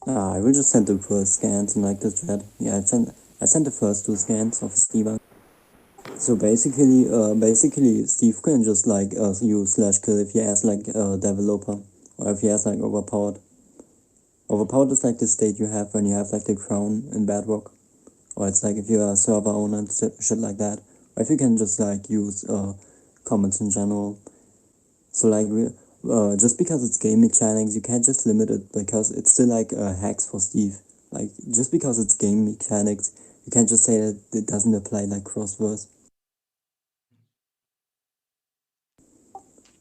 I will just send the first scans in like the chat. Yeah, I sent the first two scans of his debunk. So basically, Steve can just like use slash kill if he has like a developer, or if he has like overpowered. Overpowered is like the state you have when you have like the crown in Bedrock, or it's like if you're a server owner and shit like that, or if you can just like use comments in general. So like just because it's game mechanics, you can't just limit it because it's still like hacks for Steve. Like just because it's game mechanics, you can't just say that it doesn't apply like crosswords.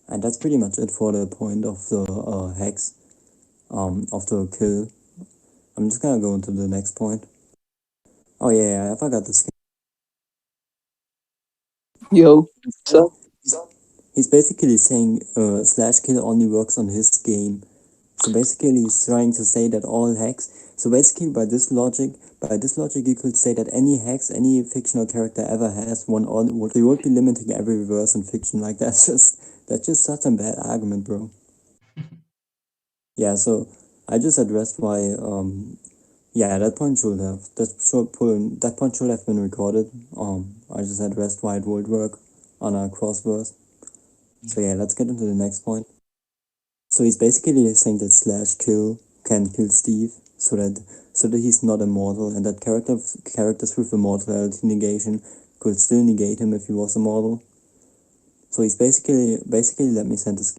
And that's pretty much it for the point of the hacks of the kill. I'm just gonna go into the next point. Oh yeah, I forgot the skin. Yo, so He's basically saying slash kill only works on his game. So basically, he's trying to say that all hacks. So basically, by this logic, you could say that any hacks any fictional character ever has one on would they would be limiting every reverse in fiction. Like that's just such a bad argument, bro. Yeah. So I just addressed why. Yeah, that point should have been recorded. I just addressed why it would work on a crossverse. So yeah, let's get into the next point. So he's basically saying that slash kill can kill Steve, so that he's not immortal, and that characters with immortality negation could still negate him if he was immortal. So he's basically let me send this.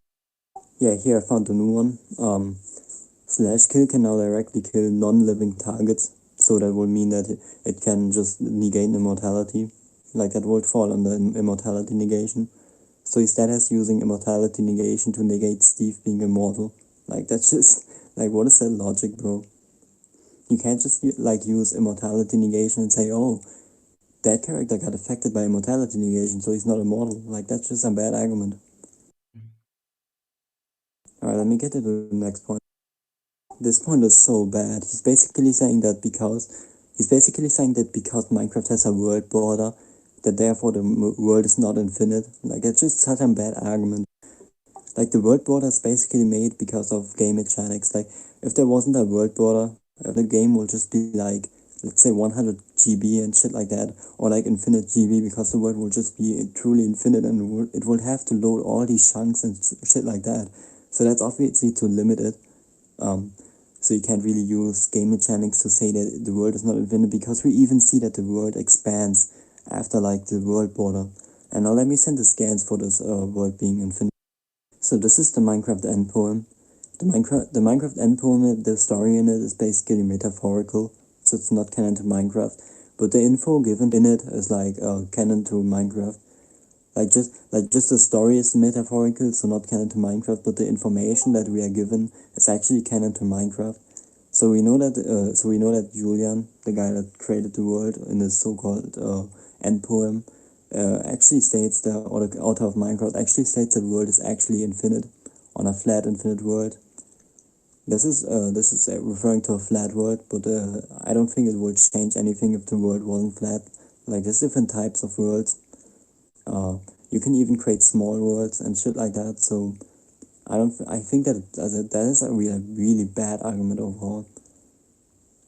Yeah, here I found a new one. Slash kill can now directly kill non-living targets, so that would mean that it can just negate immortality, like that would fall under immortality negation. So instead has using immortality negation to negate Steve being immortal. Like that's just like what is that logic, bro? You can't just like use immortality negation and say, oh, that character got affected by immortality negation, so he's not immortal. Like that's just a bad argument. Alright, let me get to the next point. This point is so bad. He's basically saying that because Minecraft has a world border, that therefore the world is not infinite. Like it's just such a bad argument. Like the world border is basically made because of game mechanics. Like if there wasn't a world border, the game would just be like, let's say 100 GB and shit like that, or like infinite GB because the world would just be truly infinite and it would have to load all these chunks and shit like that. So that's obviously to limit it. Um, so you can't really use game mechanics to say that the world is not infinite because we even see that the world expands after like the world border. And now let me send the scans for this world being infinite. So this is the Minecraft end poem. The Minecraft end poem, the story in it is basically metaphorical, so it's not canon to Minecraft. But the info given in it is like canon to Minecraft. Like just the story is metaphorical, so not canon to Minecraft. But the information that we are given is actually canon to Minecraft. So we know that Julian, the guy that created the world in this so-called end poem, actually states or the author of Minecraft actually states that the world is actually infinite, on a flat infinite world. This is referring to a flat world, but I don't think it would change anything if the world wasn't flat. Like there's different types of worlds. Uh, you can even create small worlds and shit like that. So I think that is a really bad argument overall.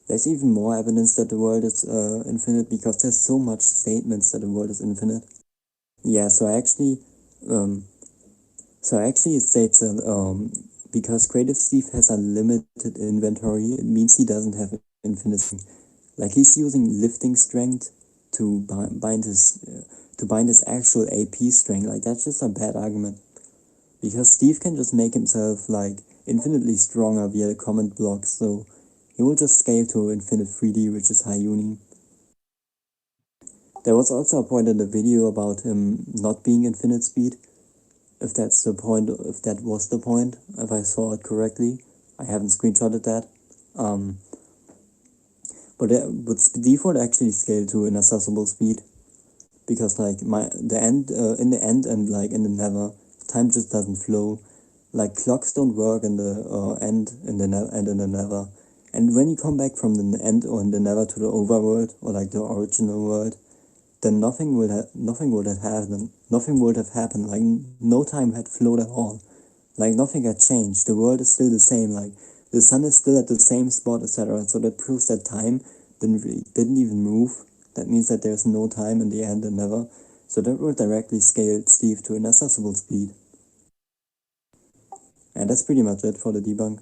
There's even more evidence that the world is infinite because there's so much statements that the world is infinite. Yeah, um, so actually it states that because Creative Steve has a limited inventory, it means he doesn't have infinite strength. Like he's using lifting strength to bind his actual AP strength. Like that's just a bad argument because Steve can just make himself like infinitely stronger via the comment blocks. So he will just scale to infinite 3D, which is high uni. There was also a point in the video about him not being infinite speed. If that was the point, if I saw it correctly, I haven't screenshotted that. Um, but default actually scaled to inaccessible speed because like in the end and like in the never, time just doesn't flow. Like clocks don't work in the end and in the never. And when you come back from the end or in the never to the overworld or like the original world, then nothing would have happened. Nothing would have happened. Like no time had flowed at all. Like nothing had changed. The world is still the same. Like the sun is still at the same spot, etc. So that proves that time didn't even move. That means that there's no time in the end and never. So that will directly scale Steve to an accessible speed. And that's pretty much it for the debunk.